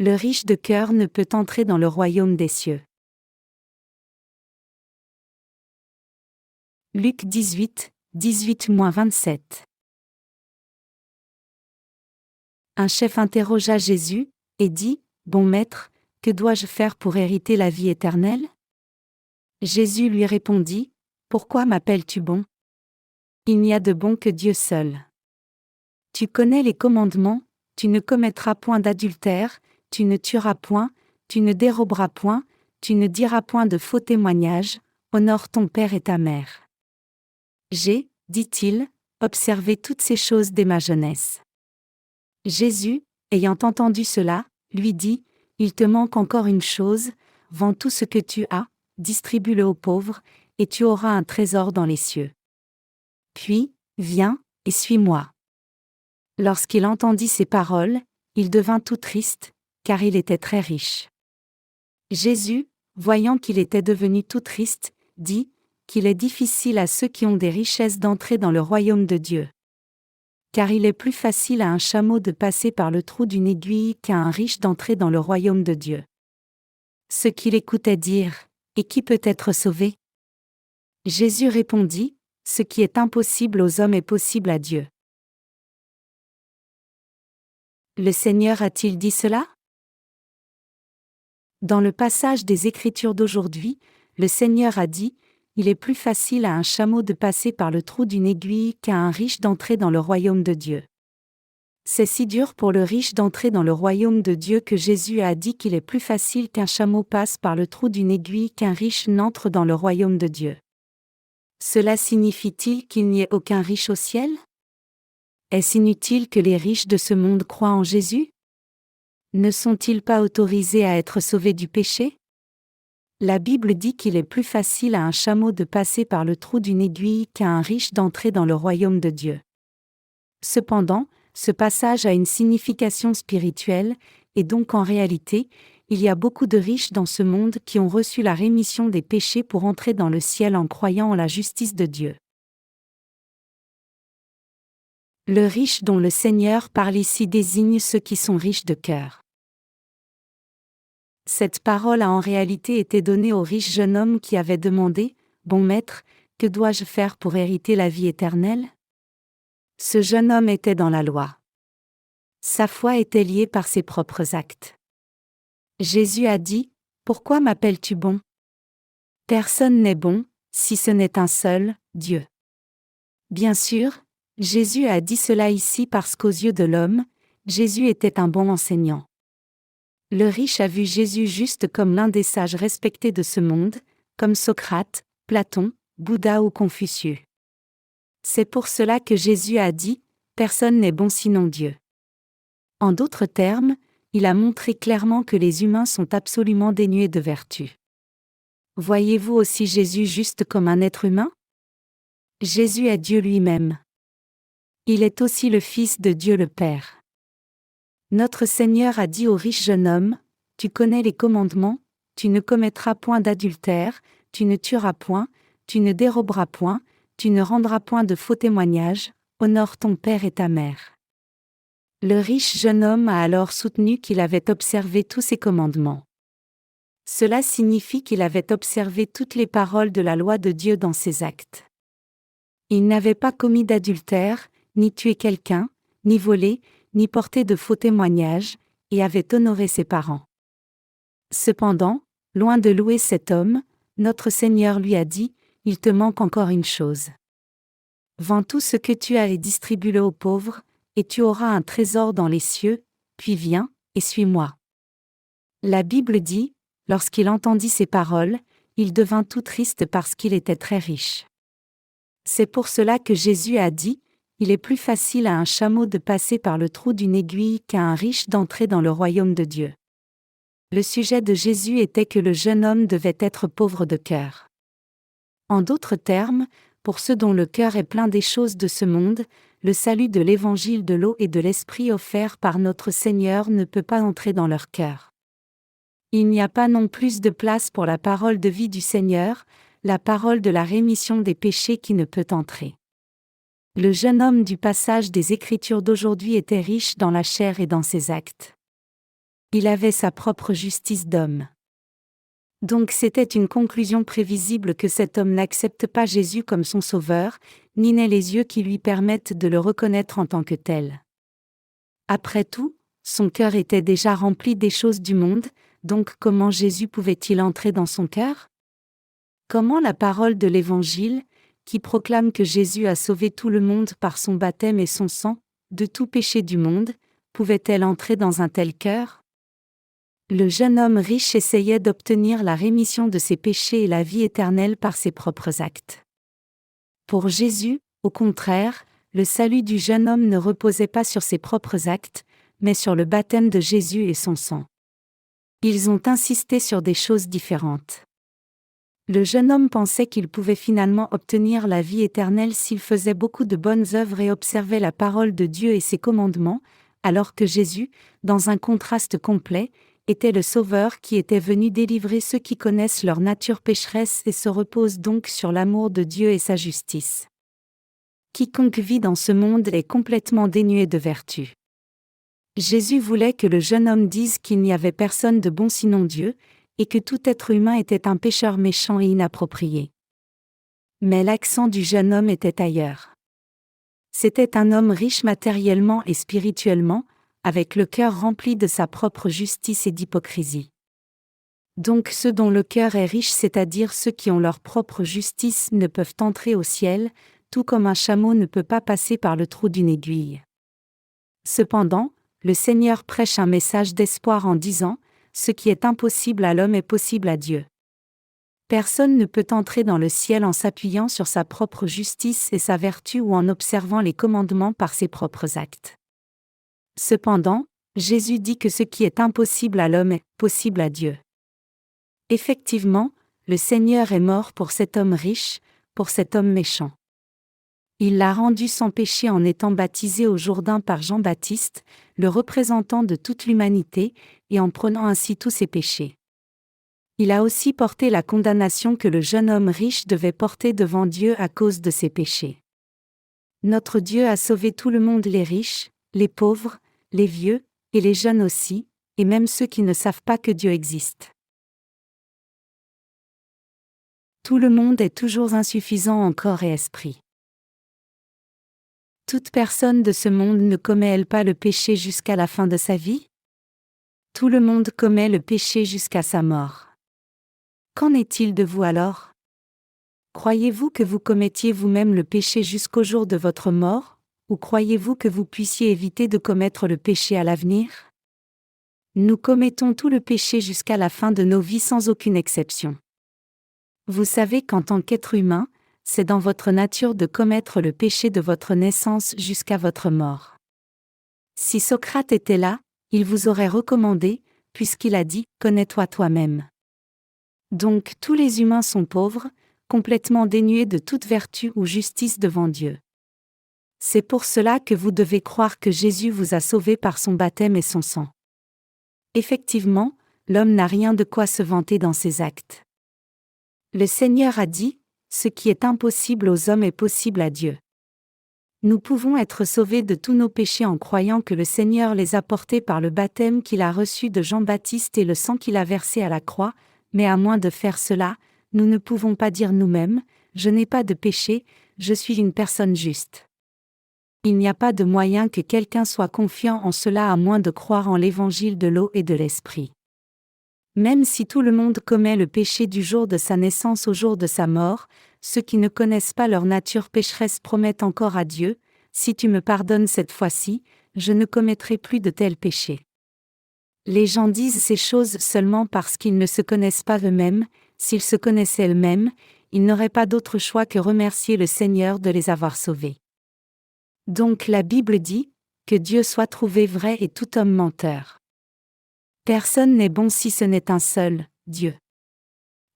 Le riche de cœur ne peut entrer dans le royaume des cieux. Luc 18, 18-27. Un chef interrogea Jésus, et dit, « Bon maître, que dois-je faire pour hériter la vie éternelle ?» Jésus lui répondit, « Pourquoi m'appelles-tu bon ? Il n'y a de bon que Dieu seul. Tu connais les commandements, tu ne commettras point d'adultère, tu ne tueras point, tu ne déroberas point, tu ne diras point de faux témoignages, honore ton père et ta mère. J'ai, dit-il, observé toutes ces choses dès ma jeunesse. » Jésus, ayant entendu cela, lui dit, « Il te manque encore une chose, vends tout ce que tu as, distribue-le aux pauvres, et tu auras un trésor dans les cieux. Puis, viens, et suis-moi. » Lorsqu'il entendit ces paroles, il devint tout triste, car il était très riche. Jésus, voyant qu'il était devenu tout triste, dit, qu'il est difficile à ceux qui ont des richesses d'entrer dans le royaume de Dieu. Car il est plus facile à un chameau de passer par le trou d'une aiguille qu'à un riche d'entrer dans le royaume de Dieu. Ce qu'il écoutait dire, « Et qui peut être sauvé ?» Jésus répondit, « Ce qui est impossible aux hommes est possible à Dieu. » Le Seigneur a-t-il dit cela ? Dans le passage des Écritures d'aujourd'hui, le Seigneur a dit, « Il est plus facile à un chameau de passer par le trou d'une aiguille qu'à un riche d'entrer dans le royaume de Dieu. » C'est si dur pour le riche d'entrer dans le royaume de Dieu que Jésus a dit qu'il est plus facile qu'un chameau passe par le trou d'une aiguille qu'un riche n'entre dans le royaume de Dieu. Cela signifie-t-il qu'il n'y ait aucun riche au ciel ? Est-ce inutile que les riches de ce monde croient en Jésus ? Ne sont-ils pas autorisés à être sauvés du péché ? La Bible dit qu'il est plus facile à un chameau de passer par le trou d'une aiguille qu'à un riche d'entrer dans le royaume de Dieu. Cependant, ce passage a une signification spirituelle, et donc en réalité, il y a beaucoup de riches dans ce monde qui ont reçu la rémission des péchés pour entrer dans le ciel en croyant en la justice de Dieu. Le riche dont le Seigneur parle ici désigne ceux qui sont riches de cœur. Cette parole a en réalité été donnée au riche jeune homme qui avait demandé, « Bon maître, que dois-je faire pour hériter la vie éternelle ?» Ce jeune homme était dans la loi. Sa foi était liée par ses propres actes. Jésus a dit, « Pourquoi m'appelles-tu bon ? Personne n'est bon, si ce n'est un seul, Dieu. » Bien sûr, Jésus a dit cela ici parce qu'aux yeux de l'homme, Jésus était un bon enseignant. Le riche a vu Jésus juste comme l'un des sages respectés de ce monde, comme Socrate, Platon, Bouddha ou Confucius. C'est pour cela que Jésus a dit, « Personne n'est bon sinon Dieu. » En d'autres termes, il a montré clairement que les humains sont absolument dénués de vertu. Voyez-vous aussi Jésus juste comme un être humain ? Jésus est Dieu lui-même. Il est aussi le Fils de Dieu le Père. Notre Seigneur a dit au riche jeune homme, « Tu connais les commandements, tu ne commettras point d'adultère, tu ne tueras point, tu ne déroberas point, tu ne rendras point de faux témoignages, honore ton père et ta mère. » Le riche jeune homme a alors soutenu qu'il avait observé tous ces commandements. Cela signifie qu'il avait observé toutes les paroles de la loi de Dieu dans ses actes. Il n'avait pas commis d'adultère, ni tué quelqu'un, ni volé, ni porté de faux témoignages, et avait honoré ses parents. Cependant, loin de louer cet homme, notre Seigneur lui a dit, « Il te manque encore une chose. Vends tout ce que tu as et distribue-le aux pauvres, et tu auras un trésor dans les cieux, puis viens, et suis-moi. » La Bible dit, lorsqu'il entendit ces paroles, il devint tout triste parce qu'il était très riche. C'est pour cela que Jésus a dit, il est plus facile à un chameau de passer par le trou d'une aiguille qu'à un riche d'entrer dans le royaume de Dieu. Le sujet de Jésus était que le jeune homme devait être pauvre de cœur. En d'autres termes, pour ceux dont le cœur est plein des choses de ce monde, le salut de l'évangile de l'eau et de l'esprit offert par notre Seigneur ne peut pas entrer dans leur cœur. Il n'y a pas non plus de place pour la parole de vie du Seigneur, la parole de la rémission des péchés qui ne peut entrer. Le jeune homme du passage des Écritures d'aujourd'hui était riche dans la chair et dans ses actes. Il avait sa propre justice d'homme. Donc c'était une conclusion prévisible que cet homme n'accepte pas Jésus comme son sauveur, ni n'ait les yeux qui lui permettent de le reconnaître en tant que tel. Après tout, son cœur était déjà rempli des choses du monde, donc comment Jésus pouvait-il entrer dans son cœur? Comment la parole de l'Évangile, qui proclame que Jésus a sauvé tout le monde par son baptême et son sang, de tout péché du monde, pouvait-elle entrer dans un tel cœur? Le jeune homme riche essayait d'obtenir la rémission de ses péchés et la vie éternelle par ses propres actes. Pour Jésus, au contraire, le salut du jeune homme ne reposait pas sur ses propres actes, mais sur le baptême de Jésus et son sang. Ils ont insisté sur des choses différentes. Le jeune homme pensait qu'il pouvait finalement obtenir la vie éternelle s'il faisait beaucoup de bonnes œuvres et observait la parole de Dieu et ses commandements, alors que Jésus, dans un contraste complet, était le Sauveur qui était venu délivrer ceux qui connaissent leur nature pécheresse et se reposent donc sur l'amour de Dieu et sa justice. Quiconque vit dans ce monde est complètement dénué de vertu. Jésus voulait que le jeune homme dise qu'il n'y avait personne de bon sinon Dieu, et que tout être humain était un pécheur méchant et inapproprié. Mais l'accent du jeune homme était ailleurs. C'était un homme riche matériellement et spirituellement, avec le cœur rempli de sa propre justice et d'hypocrisie. Donc ceux dont le cœur est riche, c'est-à-dire ceux qui ont leur propre justice, ne peuvent entrer au ciel, tout comme un chameau ne peut pas passer par le trou d'une aiguille. Cependant, le Seigneur prêche un message d'espoir en disant « Ce qui est impossible à l'homme est possible à Dieu ». Personne ne peut entrer dans le ciel en s'appuyant sur sa propre justice et sa vertu ou en observant les commandements par ses propres actes. Cependant, Jésus dit que ce qui est impossible à l'homme est possible à Dieu. Effectivement, le Seigneur est mort pour cet homme riche, pour cet homme méchant. Il l'a rendu sans péché en étant baptisé au Jourdain par Jean-Baptiste, le représentant de toute l'humanité, et en prenant ainsi tous ses péchés. Il a aussi porté la condamnation que le jeune homme riche devait porter devant Dieu à cause de ses péchés. Notre Dieu a sauvé tout le monde, les riches, les pauvres, les vieux, et les jeunes aussi, et même ceux qui ne savent pas que Dieu existe. Tout le monde est toujours insuffisant en corps et esprit. Toute personne de ce monde ne commet-elle pas le péché jusqu'à la fin de sa vie? Tout le monde commet le péché jusqu'à sa mort. Qu'en est-il de vous alors? Croyez-vous que vous commettiez vous-même le péché jusqu'au jour de votre mort, ou croyez-vous que vous puissiez éviter de commettre le péché à l'avenir? Nous commettons tout le péché jusqu'à la fin de nos vies sans aucune exception. Vous savez qu'en tant qu'être humain, c'est dans votre nature de commettre le péché de votre naissance jusqu'à votre mort. Si Socrate était là, il vous aurait recommandé, puisqu'il a dit « Connais-toi toi-même ». Donc tous les humains sont pauvres, complètement dénués de toute vertu ou justice devant Dieu. C'est pour cela que vous devez croire que Jésus vous a sauvé par son baptême et son sang. Effectivement, l'homme n'a rien de quoi se vanter dans ses actes. Le Seigneur a dit, ce qui est impossible aux hommes est possible à Dieu. Nous pouvons être sauvés de tous nos péchés en croyant que le Seigneur les a portés par le baptême qu'il a reçu de Jean-Baptiste et le sang qu'il a versé à la croix, mais à moins de faire cela, nous ne pouvons pas dire nous-mêmes, « Je n'ai pas de péché, je suis une personne juste ». Il n'y a pas de moyen que quelqu'un soit confiant en cela à moins de croire en l'évangile de l'eau et de l'esprit. Même si tout le monde commet le péché du jour de sa naissance au jour de sa mort, ceux qui ne connaissent pas leur nature pécheresse promettent encore à Dieu, « Si tu me pardonnes cette fois-ci, je ne commettrai plus de tels péchés ». Les gens disent ces choses seulement parce qu'ils ne se connaissent pas eux-mêmes. S'ils se connaissaient eux-mêmes, ils n'auraient pas d'autre choix que remercier le Seigneur de les avoir sauvés. Donc la Bible dit, que Dieu soit trouvé vrai et tout homme menteur. Personne n'est bon si ce n'est un seul, Dieu.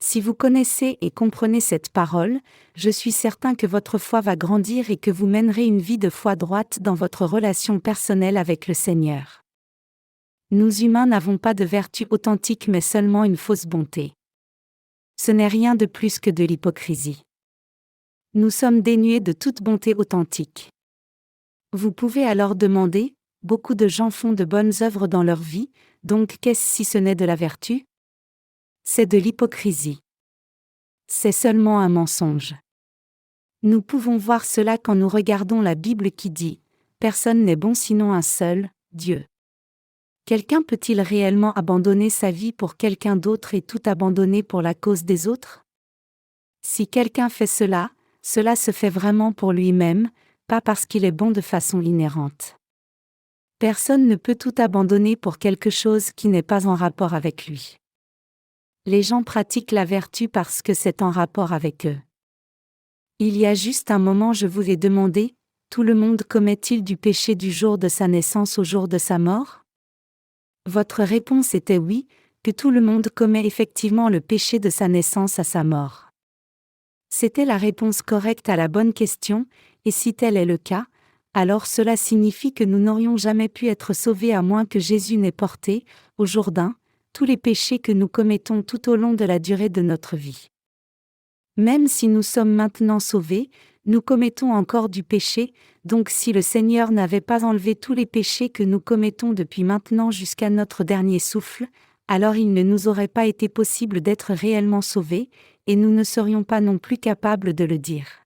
Si vous connaissez et comprenez cette parole, je suis certain que votre foi va grandir et que vous mènerez une vie de foi droite dans votre relation personnelle avec le Seigneur. Nous humains n'avons pas de vertu authentique mais seulement une fausse bonté. Ce n'est rien de plus que de l'hypocrisie. Nous sommes dénués de toute bonté authentique. Vous pouvez alors demander, beaucoup de gens font de bonnes œuvres dans leur vie, donc qu'est-ce si ce n'est de la vertu? C'est de l'hypocrisie. C'est seulement un mensonge. Nous pouvons voir cela quand nous regardons la Bible qui dit « Personne n'est bon sinon un seul, Dieu ». Quelqu'un peut-il réellement abandonner sa vie pour quelqu'un d'autre et tout abandonner pour la cause des autres? Si quelqu'un fait cela, cela se fait vraiment pour lui-même, pas parce qu'il est bon de façon inhérente. Personne ne peut tout abandonner pour quelque chose qui n'est pas en rapport avec lui. Les gens pratiquent la vertu parce que c'est en rapport avec eux. Il y a juste un moment je vous ai demandé, tout le monde commet-il du péché du jour de sa naissance au jour de sa mort? Votre réponse était oui, que tout le monde commet effectivement le péché de sa naissance à sa mort. C'était la réponse correcte à la bonne question, et si tel est le cas, alors cela signifie que nous n'aurions jamais pu être sauvés à moins que Jésus n'ait porté, au Jourdain, tous les péchés que nous commettons tout au long de la durée de notre vie. Même si nous sommes maintenant sauvés, nous commettons encore du péché, donc si le Seigneur n'avait pas enlevé tous les péchés que nous commettons depuis maintenant jusqu'à notre dernier souffle, alors il ne nous aurait pas été possible d'être réellement sauvés, et nous ne serions pas non plus capables de le dire.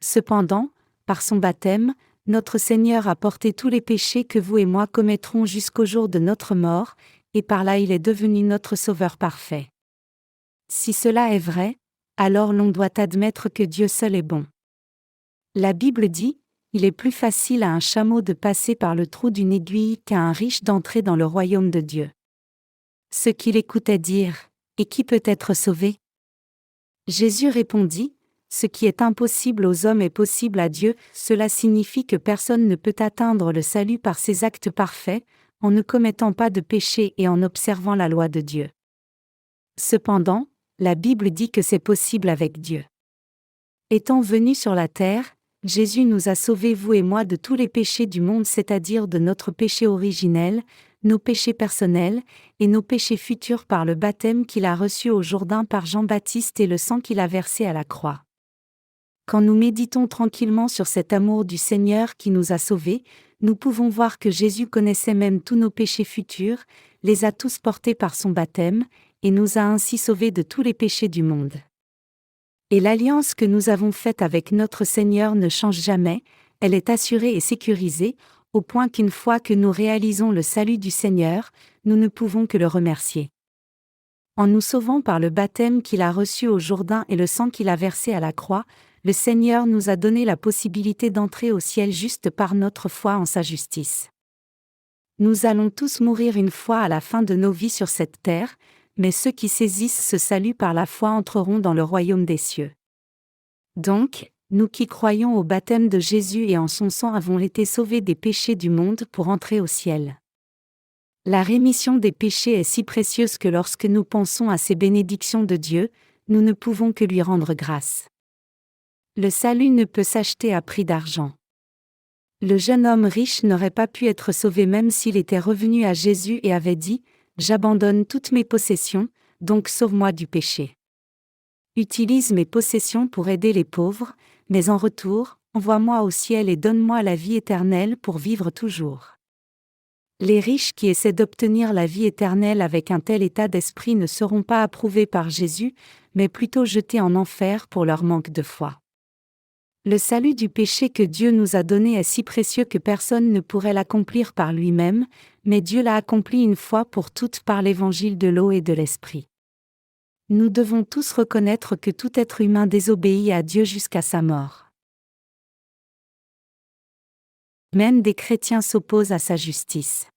Cependant, par son baptême, notre Seigneur a porté tous les péchés que vous et moi commettrons jusqu'au jour de notre mort, et par là il est devenu notre Sauveur parfait. Si cela est vrai, alors l'on doit admettre que Dieu seul est bon. La Bible dit, « Il est plus facile à un chameau de passer par le trou d'une aiguille qu'à un riche d'entrer dans le royaume de Dieu. » Ce qu'il écoutait dire, « Et qui peut être sauvé ?» Jésus répondit, « Ce qui est impossible aux hommes est possible à Dieu. » Cela signifie que personne ne peut atteindre le salut par ses actes parfaits, en ne commettant pas de péché et en observant la loi de Dieu. Cependant, la Bible dit que c'est possible avec Dieu. Étant venu sur la terre, Jésus nous a sauvés vous et moi de tous les péchés du monde, c'est-à-dire de notre péché originel, nos péchés personnels, et nos péchés futurs par le baptême qu'il a reçu au Jourdain par Jean-Baptiste et le sang qu'il a versé à la croix. Quand nous méditons tranquillement sur cet amour du Seigneur qui nous a sauvés, nous pouvons voir que Jésus connaissait même tous nos péchés futurs, les a tous portés par son baptême, et nous a ainsi sauvés de tous les péchés du monde. Et l'alliance que nous avons faite avec notre Seigneur ne change jamais, elle est assurée et sécurisée, au point qu'une fois que nous réalisons le salut du Seigneur, nous ne pouvons que le remercier. En nous sauvant par le baptême qu'il a reçu au Jourdain et le sang qu'il a versé à la croix, le Seigneur nous a donné la possibilité d'entrer au ciel juste par notre foi en sa justice. Nous allons tous mourir une fois à la fin de nos vies sur cette terre, mais ceux qui saisissent ce salut par la foi entreront dans le royaume des cieux. Donc, nous qui croyons au baptême de Jésus et en son sang avons été sauvés des péchés du monde pour entrer au ciel. La rémission des péchés est si précieuse que lorsque nous pensons à ces bénédictions de Dieu, nous ne pouvons que lui rendre grâce. Le salut ne peut s'acheter à prix d'argent. Le jeune homme riche n'aurait pas pu être sauvé même s'il était revenu à Jésus et avait dit « J'abandonne toutes mes possessions, donc sauve-moi du péché. Utilise mes possessions pour aider les pauvres, mais en retour, envoie-moi au ciel et donne-moi la vie éternelle pour vivre toujours. » Les riches qui essaient d'obtenir la vie éternelle avec un tel état d'esprit ne seront pas approuvés par Jésus, mais plutôt jetés en enfer pour leur manque de foi. Le salut du péché que Dieu nous a donné est si précieux que personne ne pourrait l'accomplir par lui-même, mais Dieu l'a accompli une fois pour toutes par l'évangile de l'eau et de l'esprit. Nous devons tous reconnaître que tout être humain désobéit à Dieu jusqu'à sa mort. Même des chrétiens s'opposent à sa justice.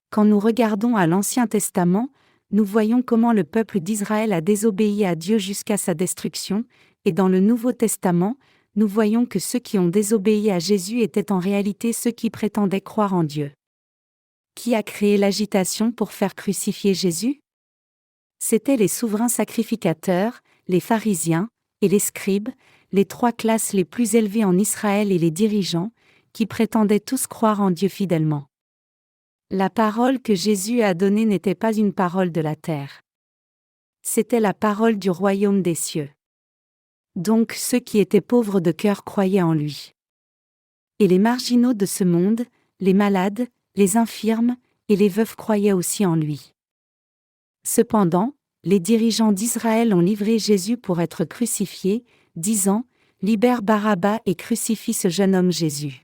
Quand nous regardons à l'Ancien Testament, nous voyons comment le peuple d'Israël a désobéi à Dieu jusqu'à sa destruction, et dans le Nouveau Testament, nous voyons que ceux qui ont désobéi à Jésus étaient en réalité ceux qui prétendaient croire en Dieu. Qui a créé l'agitation pour faire crucifier Jésus? C'étaient les souverains sacrificateurs, les pharisiens, et les scribes, les trois classes les plus élevées en Israël et les dirigeants, qui prétendaient tous croire en Dieu fidèlement. La parole que Jésus a donnée n'était pas une parole de la terre. C'était la parole du royaume des cieux. Donc ceux qui étaient pauvres de cœur croyaient en lui. Et les marginaux de ce monde, les malades, les infirmes, et les veuves croyaient aussi en lui. Cependant, les dirigeants d'Israël ont livré Jésus pour être crucifié, disant « Libère Barabbas et crucifie ce jeune homme Jésus ».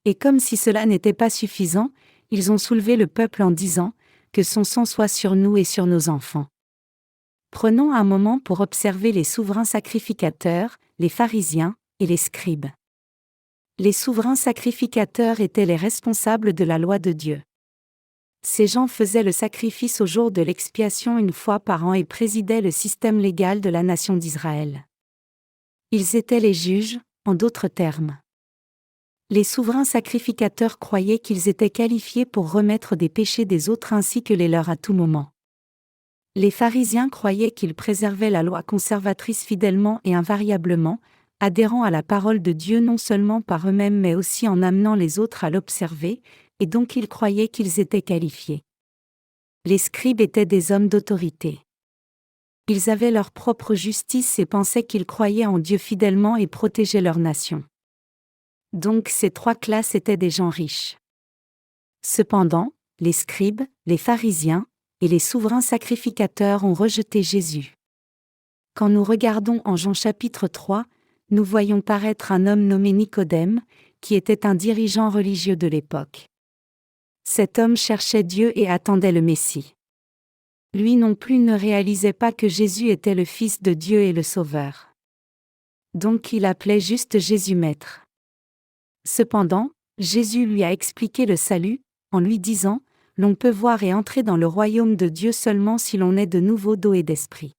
Et comme si cela n'était pas suffisant, ils ont soulevé le peuple en disant « Que son sang soit sur nous et sur nos enfants ». Prenons un moment pour observer les souverains sacrificateurs, les pharisiens et les scribes. Les souverains sacrificateurs étaient les responsables de la loi de Dieu. Ces gens faisaient le sacrifice au jour de l'expiation une fois par an et présidaient le système légal de la nation d'Israël. Ils étaient les juges, en d'autres termes. Les souverains sacrificateurs croyaient qu'ils étaient qualifiés pour remettre des péchés des autres ainsi que les leurs à tout moment. Les pharisiens croyaient qu'ils préservaient la loi conservatrice fidèlement et invariablement, adhérant à la parole de Dieu non seulement par eux-mêmes mais aussi en amenant les autres à l'observer, et donc ils croyaient qu'ils étaient qualifiés. Les scribes étaient des hommes d'autorité. Ils avaient leur propre justice et pensaient qu'ils croyaient en Dieu fidèlement et protégeaient leur nation. Donc ces trois classes étaient des gens riches. Cependant, les scribes, les pharisiens et les souverains sacrificateurs ont rejeté Jésus. Quand nous regardons en Jean chapitre 3, nous voyons paraître un homme nommé Nicodème, qui était un dirigeant religieux de l'époque. Cet homme cherchait Dieu et attendait le Messie. Lui non plus ne réalisait pas que Jésus était le Fils de Dieu et le Sauveur. Donc il appelait juste Jésus Maître. Cependant, Jésus lui a expliqué le salut, en lui disant « L'on peut voir et entrer dans le royaume de Dieu seulement si l'on est de nouveau d'eau et d'esprit ».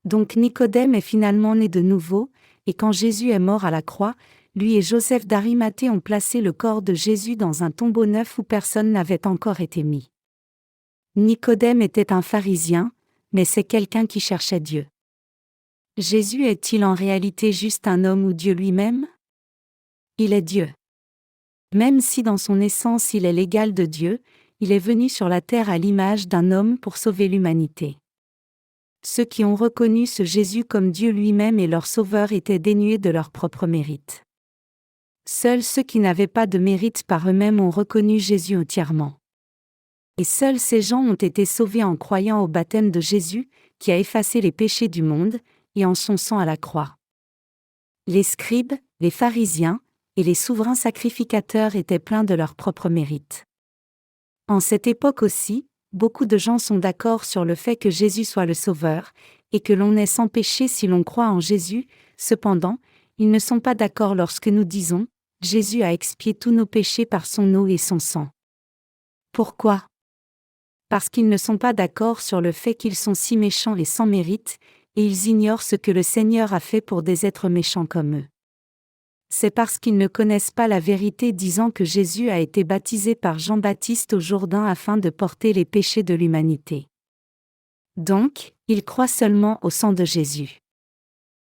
Donc Nicodème est finalement né de nouveau, et quand Jésus est mort à la croix, lui et Joseph d'Arimathée ont placé le corps de Jésus dans un tombeau neuf où personne n'avait encore été mis. Nicodème était un pharisien, mais c'est quelqu'un qui cherchait Dieu. Jésus est-il en réalité juste un homme ou Dieu lui-même ? Il est Dieu. Même si dans son essence il est l'égal de Dieu, il est venu sur la terre à l'image d'un homme pour sauver l'humanité. Ceux qui ont reconnu ce Jésus comme Dieu lui-même et leur sauveur étaient dénués de leur propre mérite. Seuls ceux qui n'avaient pas de mérite par eux-mêmes ont reconnu Jésus entièrement. Et seuls ces gens ont été sauvés en croyant au baptême de Jésus, qui a effacé les péchés du monde, et en son sang à la croix. Les scribes, les pharisiens, et les souverains sacrificateurs étaient pleins de leur propre mérite. En cette époque aussi, beaucoup de gens sont d'accord sur le fait que Jésus soit le Sauveur, et que l'on est sans péché si l'on croit en Jésus, cependant, ils ne sont pas d'accord lorsque nous disons « Jésus a expié tous nos péchés par son eau et son sang ». Pourquoi ? Parce qu'ils ne sont pas d'accord sur le fait qu'ils sont si méchants et sans mérite, et ils ignorent ce que le Seigneur a fait pour des êtres méchants comme eux. C'est parce qu'ils ne connaissent pas la vérité disant que Jésus a été baptisé par Jean-Baptiste au Jourdain afin de porter les péchés de l'humanité. Donc, ils croient seulement au sang de Jésus.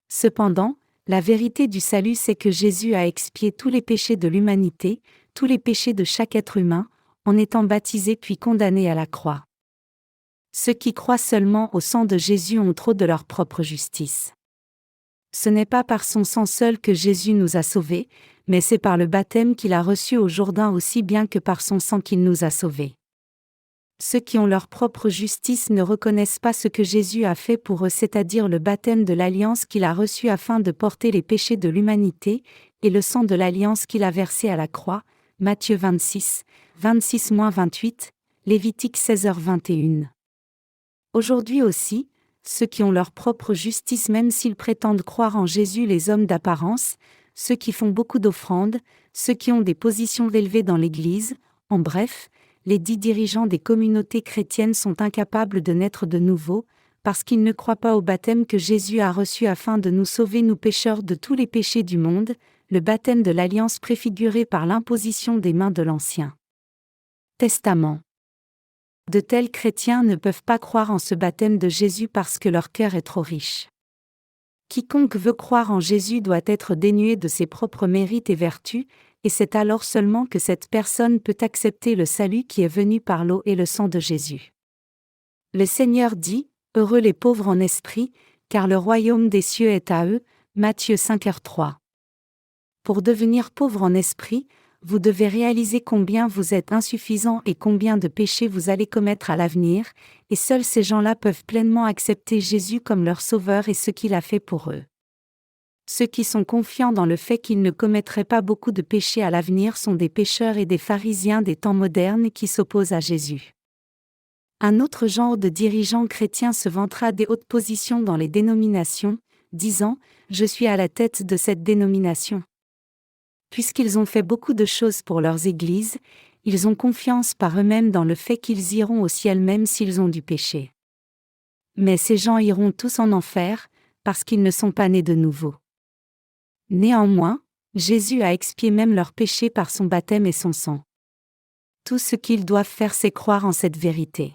Cependant, la vérité du salut c'est que Jésus a expié tous les péchés de l'humanité, tous les péchés de chaque être humain, en étant baptisé puis condamné à la croix. Ceux qui croient seulement au sang de Jésus ont trop de leur propre justice. Ce n'est pas par son sang seul que Jésus nous a sauvés, mais c'est par le baptême qu'il a reçu au Jourdain aussi bien que par son sang qu'il nous a sauvés. Ceux qui ont leur propre justice ne reconnaissent pas ce que Jésus a fait pour eux, c'est-à-dire le baptême de l'alliance qu'il a reçu afin de porter les péchés de l'humanité, et le sang de l'alliance qu'il a versé à la croix, Matthieu 26, 26-28, Lévitique 16h21. Aujourd'hui aussi, ceux qui ont leur propre justice même s'ils prétendent croire en Jésus, les hommes d'apparence, ceux qui font beaucoup d'offrandes, ceux qui ont des positions élevées dans l'Église, en bref, les 10 dirigeants des communautés chrétiennes sont incapables de naître de nouveau, parce qu'ils ne croient pas au baptême que Jésus a reçu afin de nous sauver nous pécheurs de tous les péchés du monde, le baptême de l'alliance préfiguré par l'imposition des mains de l'Ancien Testament. De tels chrétiens ne peuvent pas croire en ce baptême de Jésus parce que leur cœur est trop riche. Quiconque veut croire en Jésus doit être dénué de ses propres mérites et vertus, et c'est alors seulement que cette personne peut accepter le salut qui est venu par l'eau et le sang de Jésus. Le Seigneur dit « Heureux les pauvres en esprit, car le royaume des cieux est à eux » Matthieu 5h3. Pour devenir pauvre en esprit, vous devez réaliser combien vous êtes insuffisant et combien de péchés vous allez commettre à l'avenir, et seuls ces gens-là peuvent pleinement accepter Jésus comme leur sauveur et ce qu'il a fait pour eux. Ceux qui sont confiants dans le fait qu'ils ne commettraient pas beaucoup de péchés à l'avenir sont des pécheurs et des pharisiens des temps modernes qui s'opposent à Jésus. Un autre genre de dirigeant chrétien se vantera des hautes positions dans les dénominations, disant « Je suis à la tête de cette dénomination ». Puisqu'ils ont fait beaucoup de choses pour leurs églises, ils ont confiance par eux-mêmes dans le fait qu'ils iront au ciel même s'ils ont du péché. Mais ces gens iront tous en enfer, parce qu'ils ne sont pas nés de nouveau. Néanmoins, Jésus a expié même leurs péchés par son baptême et son sang. Tout ce qu'ils doivent faire, c'est croire en cette vérité.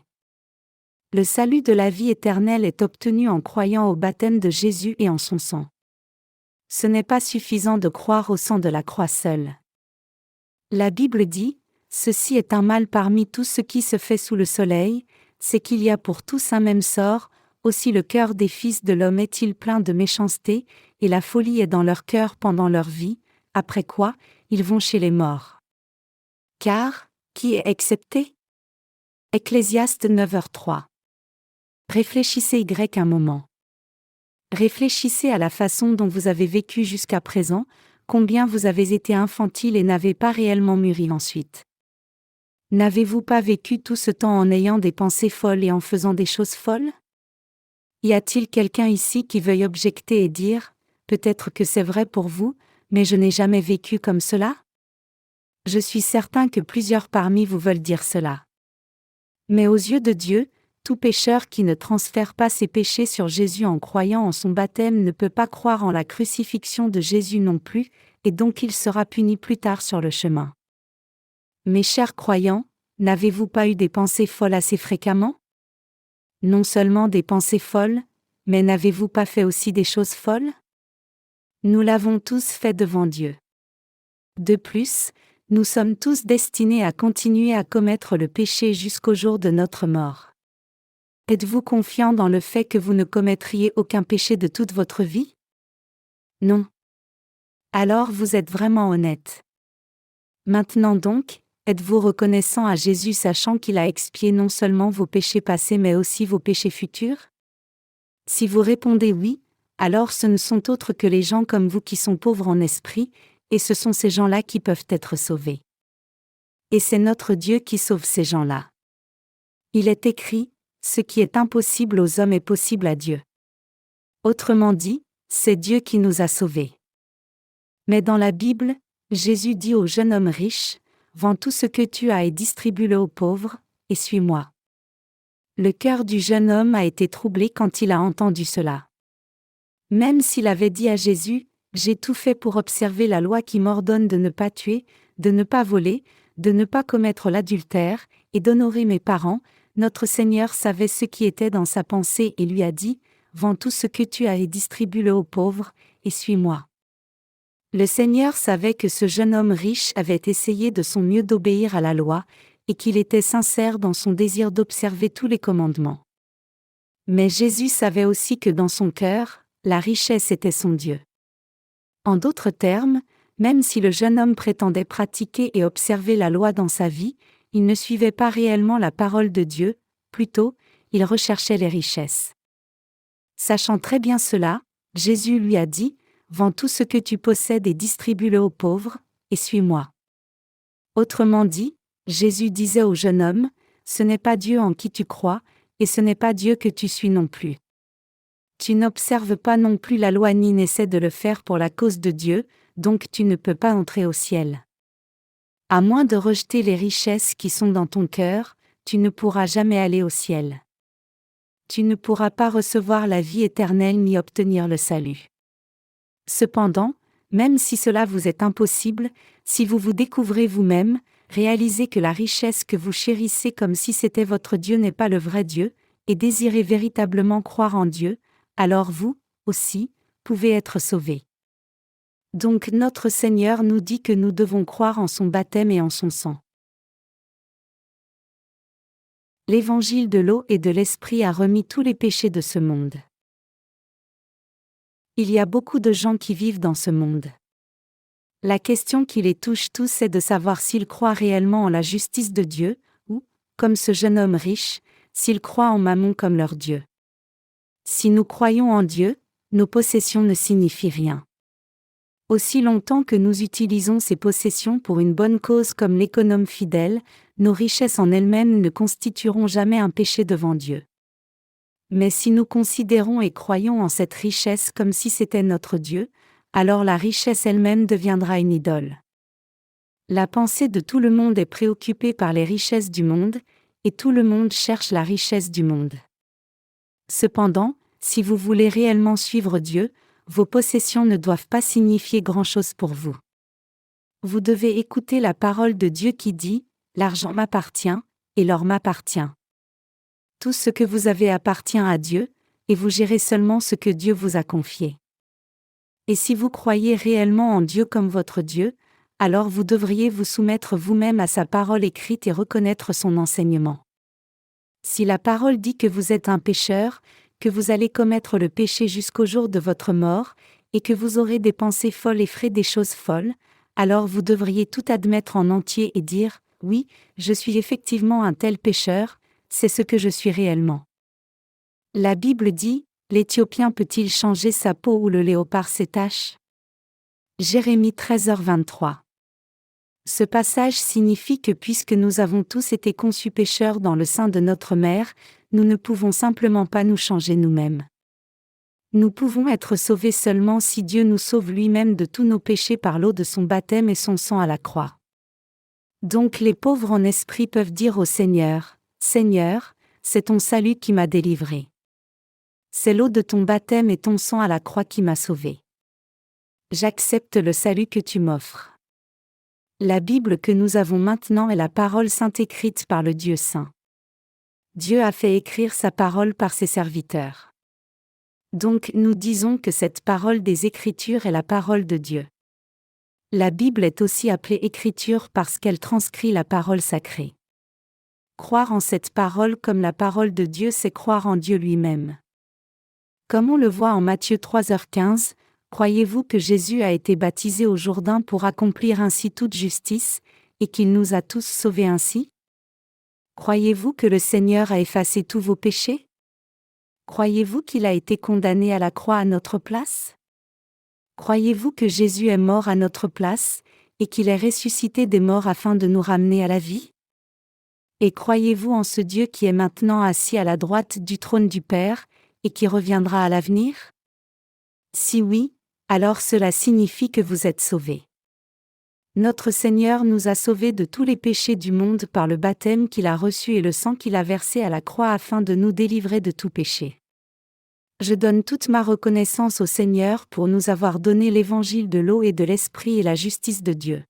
Le salut de la vie éternelle est obtenu en croyant au baptême de Jésus et en son sang. Ce n'est pas suffisant de croire au sang de la croix seul. La Bible dit, « Ceci est un mal parmi tout ce qui se fait sous le soleil, c'est qu'il y a pour tous un même sort, aussi le cœur des fils de l'homme est-il plein de méchanceté, et la folie est dans leur cœur pendant leur vie, après quoi, ils vont chez les morts. » Car, qui est excepté? Ecclésiaste 9h03. Réfléchissez un moment. Réfléchissez à la façon dont vous avez vécu jusqu'à présent, combien vous avez été infantile et n'avez pas réellement mûri ensuite. N'avez-vous pas vécu tout ce temps en ayant des pensées folles et en faisant des choses folles? Y a-t-il quelqu'un ici qui veuille objecter et dire, peut-être que c'est vrai pour vous, mais je n'ai jamais vécu comme cela? Je suis certain que plusieurs parmi vous veulent dire cela. Mais aux yeux de Dieu, tout pécheur qui ne transfère pas ses péchés sur Jésus en croyant en son baptême ne peut pas croire en la crucifixion de Jésus non plus, et donc il sera puni plus tard sur le chemin. Mes chers croyants, n'avez-vous pas eu des pensées folles assez fréquemment? Non seulement des pensées folles, mais n'avez-vous pas fait aussi des choses folles? Nous l'avons tous fait devant Dieu. De plus, nous sommes tous destinés à continuer à commettre le péché jusqu'au jour de notre mort. Êtes-vous confiant dans le fait que vous ne commettriez aucun péché de toute votre vie? Non. Alors vous êtes vraiment honnête. Maintenant donc, êtes-vous reconnaissant à Jésus sachant qu'il a expié non seulement vos péchés passés mais aussi vos péchés futurs? Si vous répondez oui, alors ce ne sont autres que les gens comme vous qui sont pauvres en esprit, et ce sont ces gens-là qui peuvent être sauvés. Et c'est notre Dieu qui sauve ces gens-là. Il est écrit, « Ce qui est impossible aux hommes est possible à Dieu ». Autrement dit, c'est Dieu qui nous a sauvés. Mais dans la Bible, Jésus dit au jeune homme riche, « Vends tout ce que tu as et distribue-le aux pauvres, et suis-moi. » Le cœur du jeune homme a été troublé quand il a entendu cela. Même s'il avait dit à Jésus, « J'ai tout fait pour observer la loi qui m'ordonne de ne pas tuer, de ne pas voler, de ne pas commettre l'adultère, et d'honorer mes parents », notre Seigneur savait ce qui était dans sa pensée et lui a dit, « Vends tout ce que tu as et distribue-le aux pauvres, et suis-moi. » Le Seigneur savait que ce jeune homme riche avait essayé de son mieux d'obéir à la loi, et qu'il était sincère dans son désir d'observer tous les commandements. Mais Jésus savait aussi que dans son cœur, la richesse était son Dieu. En d'autres termes, même si le jeune homme prétendait pratiquer et observer la loi dans sa vie, il ne suivait pas réellement la parole de Dieu, plutôt, il recherchait les richesses. Sachant très bien cela, Jésus lui a dit, « Vends tout ce que tu possèdes et distribue-le aux pauvres, et suis-moi. » Autrement dit, Jésus disait au jeune homme, « Ce n'est pas Dieu en qui tu crois, et ce n'est pas Dieu que tu suis non plus. Tu n'observes pas non plus la loi ni n'essaies de le faire pour la cause de Dieu, donc tu ne peux pas entrer au ciel. À moins de rejeter les richesses qui sont dans ton cœur, tu ne pourras jamais aller au ciel. Tu ne pourras pas recevoir la vie éternelle ni obtenir le salut. Cependant, même si cela vous est impossible, si vous vous découvrez vous-même, réalisez que la richesse que vous chérissez comme si c'était votre Dieu n'est pas le vrai Dieu, et désirez véritablement croire en Dieu, alors vous, aussi, pouvez être sauvés. Donc notre Seigneur nous dit que nous devons croire en son baptême et en son sang. L'évangile de l'eau et de l'esprit a remis tous les péchés de ce monde. Il y a beaucoup de gens qui vivent dans ce monde. La question qui les touche tous est de savoir s'ils croient réellement en la justice de Dieu, ou, comme ce jeune homme riche, s'ils croient en Mammon comme leur Dieu. Si nous croyons en Dieu, nos possessions ne signifient rien. Aussi longtemps que nous utilisons ces possessions pour une bonne cause comme l'économe fidèle, nos richesses en elles-mêmes ne constitueront jamais un péché devant Dieu. Mais si nous considérons et croyons en cette richesse comme si c'était notre Dieu, alors la richesse elle-même deviendra une idole. La pensée de tout le monde est préoccupée par les richesses du monde, et tout le monde cherche la richesse du monde. Cependant, si vous voulez réellement suivre Dieu, vos possessions ne doivent pas signifier grand-chose pour vous. Vous devez écouter la parole de Dieu qui dit « L'argent m'appartient, et l'or m'appartient ». Tout ce que vous avez appartient à Dieu, et vous gérez seulement ce que Dieu vous a confié. Et si vous croyez réellement en Dieu comme votre Dieu, alors vous devriez vous soumettre vous-même à sa parole écrite et reconnaître son enseignement. Si la parole dit que vous êtes un pécheur, que vous allez commettre le péché jusqu'au jour de votre mort, et que vous aurez des pensées folles et ferez des choses folles, alors vous devriez tout admettre en entier et dire « Oui, je suis effectivement un tel pécheur, c'est ce que je suis réellement. » La Bible dit « L'Éthiopien peut-il changer sa peau ou le léopard ses taches ?» Jérémie 13h23. Ce passage signifie que puisque nous avons tous été conçus pécheurs dans le sein de notre mère, nous ne pouvons simplement pas nous changer nous-mêmes. Nous pouvons être sauvés seulement si Dieu nous sauve lui-même de tous nos péchés par l'eau de son baptême et son sang à la croix. Donc les pauvres en esprit peuvent dire au Seigneur, « Seigneur, c'est ton salut qui m'a délivré. C'est l'eau de ton baptême et ton sang à la croix qui m'a sauvé. J'accepte le salut que tu m'offres. » La Bible que nous avons maintenant est la parole sainte écrite par le Dieu saint. Dieu a fait écrire sa parole par ses serviteurs. Donc nous disons que cette parole des Écritures est la parole de Dieu. La Bible est aussi appelée Écriture parce qu'elle transcrit la parole sacrée. Croire en cette parole comme la parole de Dieu, c'est croire en Dieu lui-même. Comme on le voit en Matthieu 3h15, croyez-vous que Jésus a été baptisé au Jourdain pour accomplir ainsi toute justice, et qu'il nous a tous sauvés ainsi? Croyez-vous que le Seigneur a effacé tous vos péchés? Croyez-vous qu'il a été condamné à la croix à notre place? Croyez-vous que Jésus est mort à notre place, et qu'il est ressuscité des morts afin de nous ramener à la vie? Et croyez-vous en ce Dieu qui est maintenant assis à la droite du trône du Père, et qui reviendra à l'avenir? Si oui, alors cela signifie que vous êtes sauvés. Notre Seigneur nous a sauvés de tous les péchés du monde par le baptême qu'il a reçu et le sang qu'il a versé à la croix afin de nous délivrer de tout péché. Je donne toute ma reconnaissance au Seigneur pour nous avoir donné l'évangile de l'eau et de l'Esprit et la justice de Dieu.